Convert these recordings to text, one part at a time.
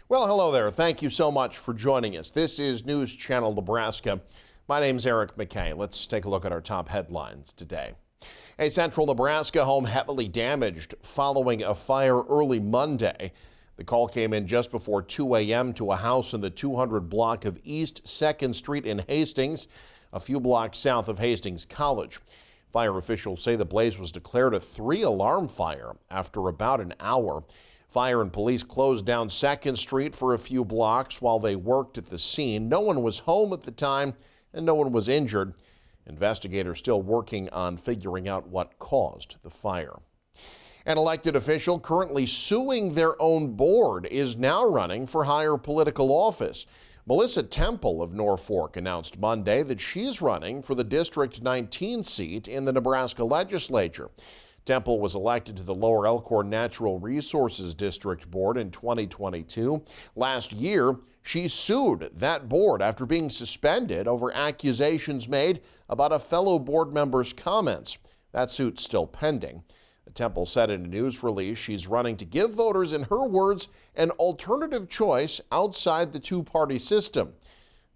Well, hello there. Thank you so much for joining us. This is News Channel Nebraska. My name's Eric McKay. Let's take a look at our top headlines today. A central Nebraska home heavily damaged following a fire early Monday. The call came in just before 2 a.m. to a house in the 200 block of East 2nd Street in Hastings, a few blocks south of Hastings College. Fire officials say the blaze was declared a 3-alarm fire after about an hour. Fire and police closed down 2nd Street for a few blocks while they worked at the scene. No one was home at the time and no one was injured. Investigators still working on figuring out what caused the fire. An elected official currently suing their own board is now running for higher political office. Melissa Temple of Norfolk announced Monday that she's running for the District 19 seat in the Nebraska legislature. Temple was elected to the Lower Elkhorn Natural Resources District Board in 2022. Last year, she sued that board after being suspended over accusations made about a fellow board member's comments. That suit's still pending. Temple said in a news release she's running to give voters, in her words, an alternative choice outside the two-party system.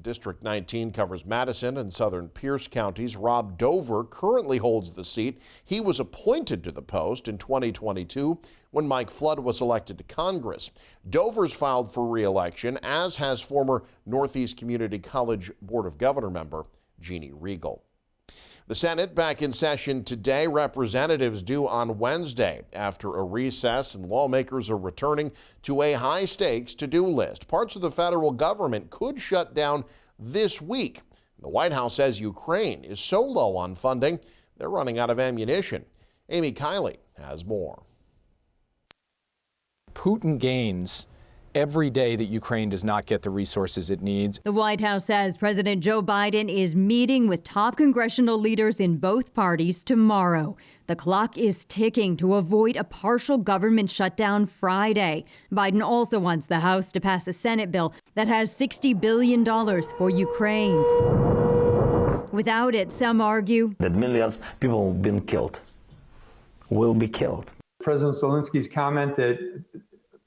District 19 covers Madison and southern Pierce counties. Rob Dover currently holds the seat. He was appointed to the post in 2022 when Mike Flood was elected to Congress. Dover's filed for re-election, as has former Northeast Community College Board of Governor member Jeannie Regal. The Senate back in session today. Representatives due on Wednesday after a recess, and lawmakers are returning to a high-stakes to-do list. Parts of the federal government could shut down this week. The White House says Ukraine is so low on funding, they're running out of ammunition. Amy Kiley has more. Putin gains every day that Ukraine does not get the resources it needs. The White House says President Joe Biden is meeting with top congressional leaders in both parties tomorrow. The clock is ticking to avoid a partial government shutdown Friday. Biden also wants the House to pass a Senate bill that has $60 billion for Ukraine. Without it, some argue that millions of people have been killed, will be killed. President Zelensky's comment that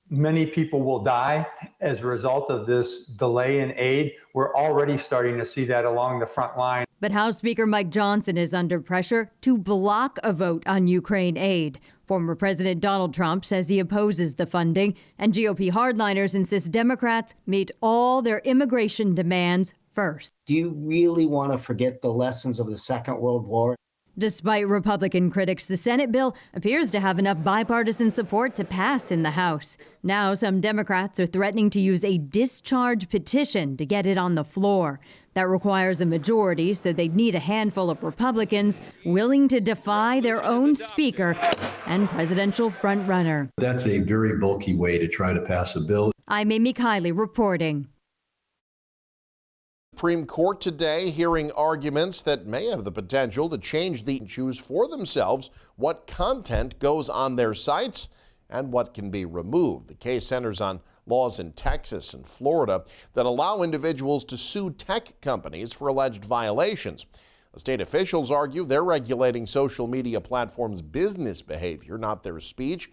many people will die as a result of this delay in aid. We're already starting to see that along the front line. But House Speaker Mike Johnson is under pressure to block a vote on Ukraine aid. Former President Donald Trump says he opposes the funding, and GOP hardliners insist Democrats meet all their immigration demands first. Do you really want to forget the lessons of the Second World War? Despite Republican critics, the Senate bill appears to have enough bipartisan support to pass in the House. Now, some Democrats are threatening to use a discharge petition to get it on the floor. That requires a majority, so they'd need a handful of Republicans willing to defy their own speaker and presidential frontrunner. That's a very bulky way to try to pass a bill. I'm Amy Kiley reporting. Supreme Court today hearing arguments that may have the potential to change the choose for themselves what content goes on their sites and what can be removed. The case centers on laws in Texas and Florida that allow individuals to sue tech companies for alleged violations. The state officials argue they're regulating social media platforms' business behavior, not their speech.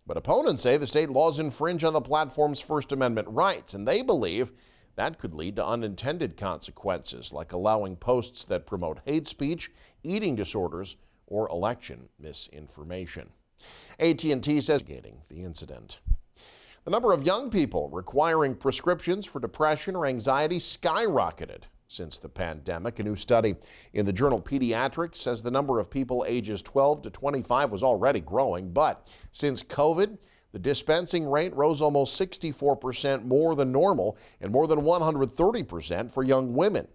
But opponents say the state laws infringe on the platform's First Amendment rights, and they believe that could lead to unintended consequences, like allowing posts that promote hate speech, eating disorders, or election misinformation. AT&T says investigating the incident. The number of young people requiring prescriptions for depression or anxiety skyrocketed since the pandemic. A new study in the journal Pediatrics says the number of people ages 12 to 25 was already growing, but since COVID, the dispensing rate rose almost 64% more than normal and more than 130% for young women.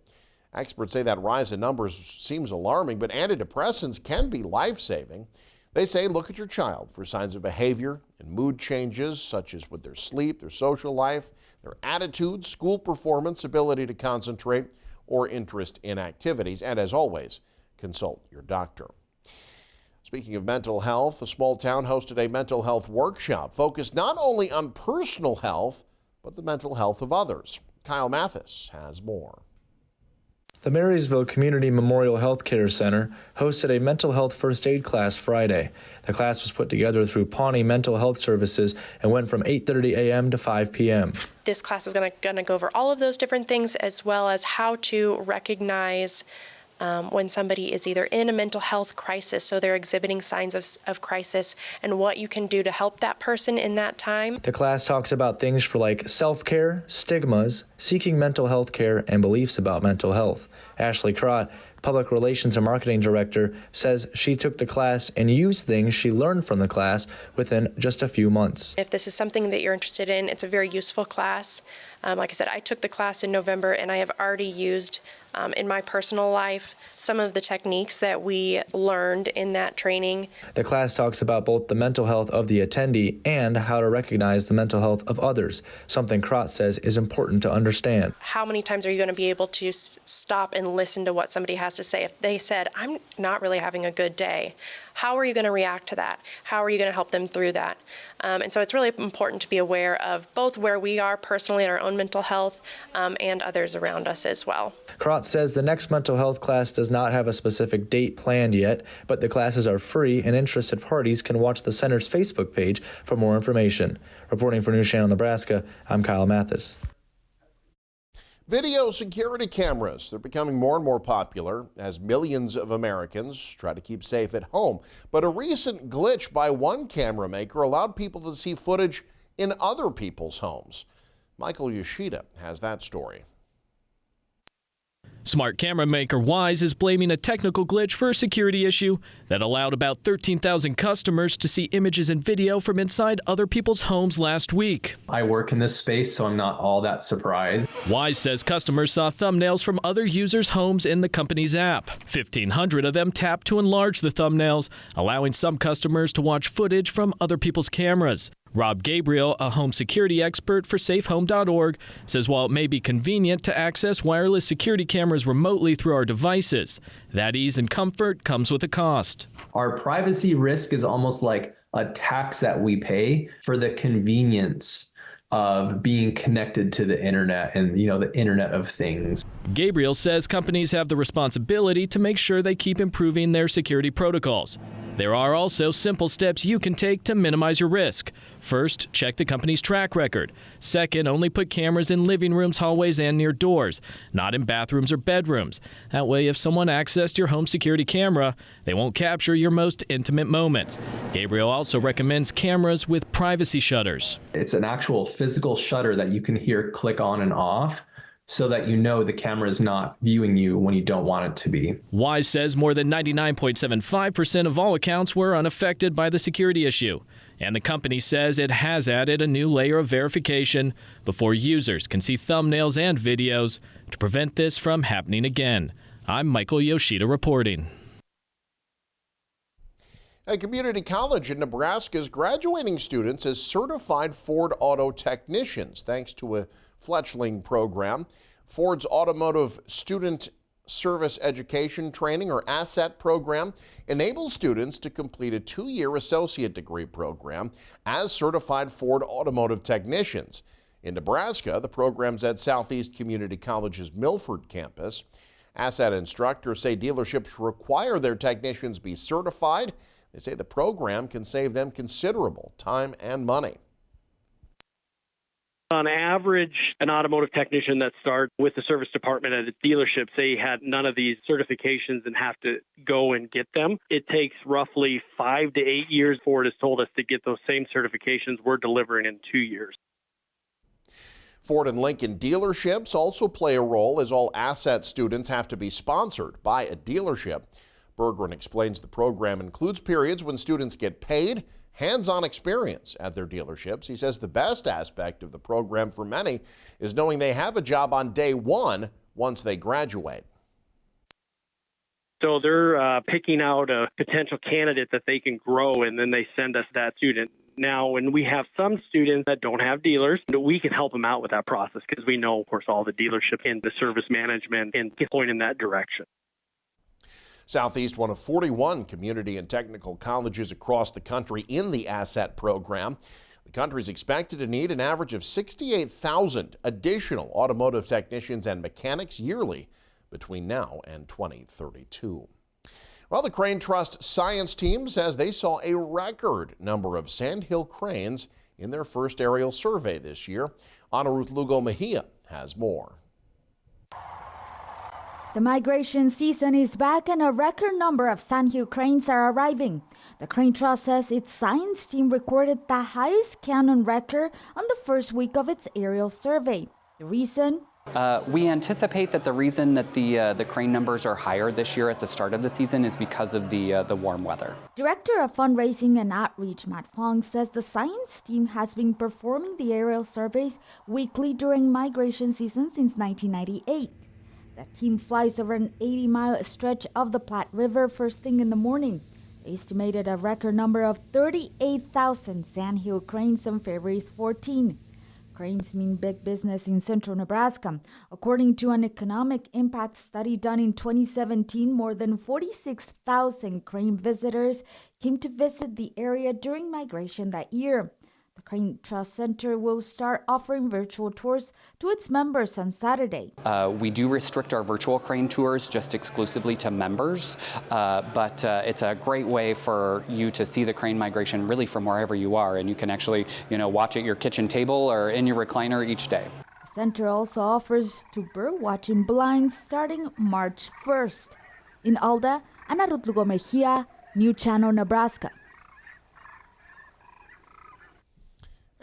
Experts say that rise in numbers seems alarming, but antidepressants can be life-saving. They say look at your child for signs of behavior and mood changes, such as with their sleep, their social life, their attitude, school performance, ability to concentrate, or interest in activities. And as always, consult your doctor. Speaking of mental health, a small town hosted a mental health workshop focused not only on personal health, but the mental health of others. Kyle Mathis has more. The Marysville Community Memorial Health Care Center hosted a mental health first aid class Friday. The class was put together through Pawnee Mental Health Services and went from 8:30 a.m. to 5 p.m. This class is going to go over all of those different things, as well as how to recognize when somebody is either in a mental health crisis, so they're exhibiting signs of crisis, and what you can do to help that person in that time. The class talks about things for like self-care, stigmas, seeking mental health care, and beliefs about mental health. Ashley Crott, Public Relations and Marketing Director, says she took the class and used things she learned from the class within just a few months. If this is something that you're interested in, it's a very useful class. Like I said, I took the class in November, and I have already used in my personal life some of the techniques that we learned in that training. The class talks about both the mental health of the attendee and how to recognize the mental health of others, something Crott says is important to understand. How many times are you going to be able to stop and listen to what somebody has to say? If they said, I'm not really having a good day, how are you going to react to that? How are you going to help them through that? And so it's really important to be aware of both where we are personally in our own mental health and others around us as well. Crott says the next mental health class does not have a specific date planned yet, but the classes are free and interested parties can watch the center's Facebook page for more information. Reporting for News Channel Nebraska, I'm Kyle Mathis. Video security cameras, they're becoming more and more popular as millions of Americans try to keep safe at home. But a recent glitch by one camera maker allowed people to see footage in other people's homes. Michael Yoshida has that story. Smart camera maker Wise is blaming a technical glitch for a security issue that allowed about 13,000 customers to see images and video from inside other people's homes last week. I work in this space, so I'm not all that surprised. Wise says customers saw thumbnails from other users' homes in the company's app. 1,500 of them tapped to enlarge the thumbnails, allowing some customers to watch footage from other people's cameras. Rob Gabriel, a home security expert for SafeHome.org, says while it may be convenient to access wireless security cameras remotely through our devices, that ease and comfort comes with a cost. Our privacy risk is almost like a tax that we pay for the convenience of being connected to the internet and, the Internet of Things. Gabriel says companies have the responsibility to make sure they keep improving their security protocols. There are also simple steps you can take to minimize your risk. First, check the company's track record. Second, only put cameras in living rooms, hallways, and near doors, not in bathrooms or bedrooms. That way, if someone accessed your home security camera, they won't capture your most intimate moments. Gabriel also recommends cameras with privacy shutters. It's an actual physical shutter that you can hear click on and off, so that the camera is not viewing you when you don't want it to be. Wise says more than 99.75% of all accounts were unaffected by the security issue. And the company says it has added a new layer of verification before users can see thumbnails and videos to prevent this from happening again. I'm Michael Yoshida reporting. A community college in Nebraska is graduating students as certified Ford auto technicians thanks to a fledgling program. Ford's Automotive Student Service Education Training, or ASSET program, enables students to complete a 2-year associate degree program as certified Ford automotive technicians. In Nebraska, the program's at Southeast Community College's Milford campus. ASSET instructors say dealerships require their technicians be certified. They say the program can save them considerable time and money. On average, an automotive technician that starts with the service department at a dealership, say had none of these certifications and have to go and get them, it takes roughly 5 to 8 years. Ford has told us to get those same certifications we're delivering in 2 years. Ford and Lincoln dealerships also play a role, as all ASSET students have to be sponsored by a dealership. Bergeron explains the program includes periods when students get paid, hands-on experience at their dealerships. He says the best aspect of the program for many is knowing they have a job on day one once they graduate. So they're picking out a potential candidate that they can grow, and then they send us that student. Now, when we have some students that don't have dealers, we can help them out with that process because we know, of course, all the dealership and the service management and point in that direction. Southeast, one of 41 community and technical colleges across the country in the ASSET program. The country is expected to need an average of 68,000 additional automotive technicians and mechanics yearly between now and 2032. Well, the Crane Trust science team says they saw a record number of sandhill cranes in their first aerial survey this year. Ana Ruth Lugo Mejia has more. The migration season is back and a record number of sandhill cranes are arriving. The Crane Trust says its science team recorded the highest count on record on the first week of its aerial survey. The reason? We anticipate that the reason that the crane numbers are higher this year at the start of the season is because of the warm weather. Director of Fundraising and Outreach Matt Fong says the science team has been performing the aerial surveys weekly during migration season since 1998. The team flies over an 80-mile stretch of the Platte River first thing in the morning. They estimated a record number of 38,000 sandhill cranes on February 14. Cranes mean big business in central Nebraska. According to an economic impact study done in 2017, more than 46,000 crane visitors came to visit the area during migration that year. The Crane Trust Center will start offering virtual tours to its members on Saturday. We do restrict our virtual crane tours just exclusively to members, but it's a great way for you to see the crane migration really from wherever you are, and you can actually, watch at your kitchen table or in your recliner each day. The center also offers to bird watching blinds starting March 1st. In Alda, Ana Ruth Lugo Mejia, New Channel, Nebraska.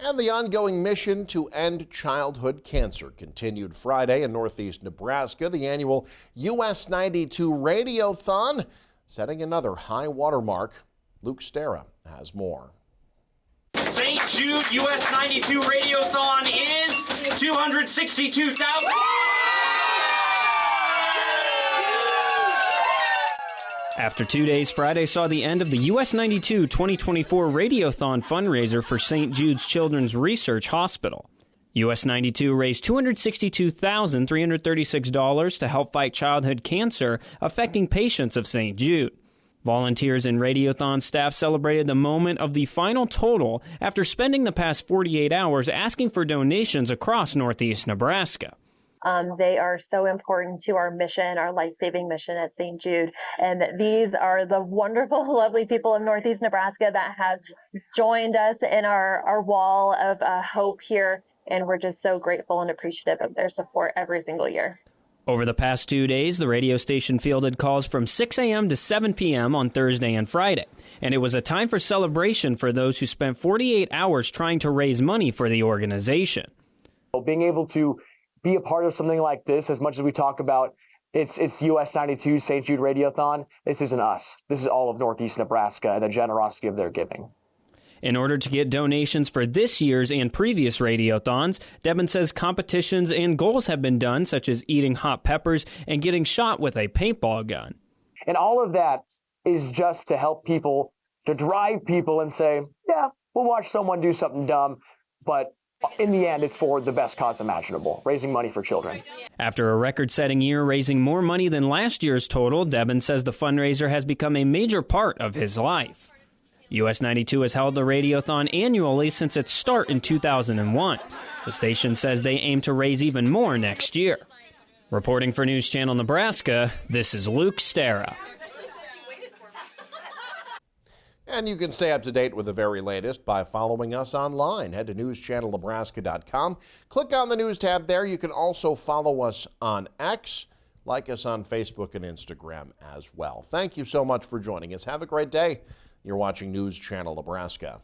And the ongoing mission to end childhood cancer continued Friday in northeast Nebraska. The annual US 92 Radiothon setting another high watermark. Luke Stera has more. St. Jude US 92 Radiothon is 262,000. After 2 days, Friday saw the end of the US 92 2024 Radiothon fundraiser for St. Jude's Children's Research Hospital. US 92 raised $262,336 to help fight childhood cancer affecting patients of St. Jude. Volunteers and Radiothon staff celebrated the moment of the final total after spending the past 48 hours asking for donations across northeast Nebraska. They are so important to our mission, our life-saving mission at St. Jude. And these are the wonderful, lovely people of Northeast Nebraska that have joined us in our wall of hope here. And we're just so grateful and appreciative of their support every single year. Over the past 2 days, the radio station fielded calls from 6 a.m. to 7 p.m. on Thursday and Friday. And it was a time for celebration for those who spent 48 hours trying to raise money for the organization. Being able to be a part of something like this, as much as we talk about it's US 92 St. Jude Radiothon, this isn't us. This is all of Northeast Nebraska and the generosity of their giving. In order to get donations for this year's and previous Radiothons, Devin says competitions and goals have been done, such as eating hot peppers and getting shot with a paintball gun. And all of that is just to help people, to drive people and say, yeah, we'll watch someone do something dumb, but in the end, it's for the best cause imaginable, raising money for children. After a record-setting year raising more money than last year's total, Devin says the fundraiser has become a major part of his life. US 92 has held the Radiothon annually since its start in 2001. The station says they aim to raise even more next year. Reporting for News Channel Nebraska, this is Luke Stera. And you can stay up to date with the very latest by following us online. Head to newschannelnebraska.com. Click on the News tab there. You can also follow us on X, like us on Facebook and Instagram as well. Thank you so much for joining us. Have a great day. You're watching News Channel Nebraska.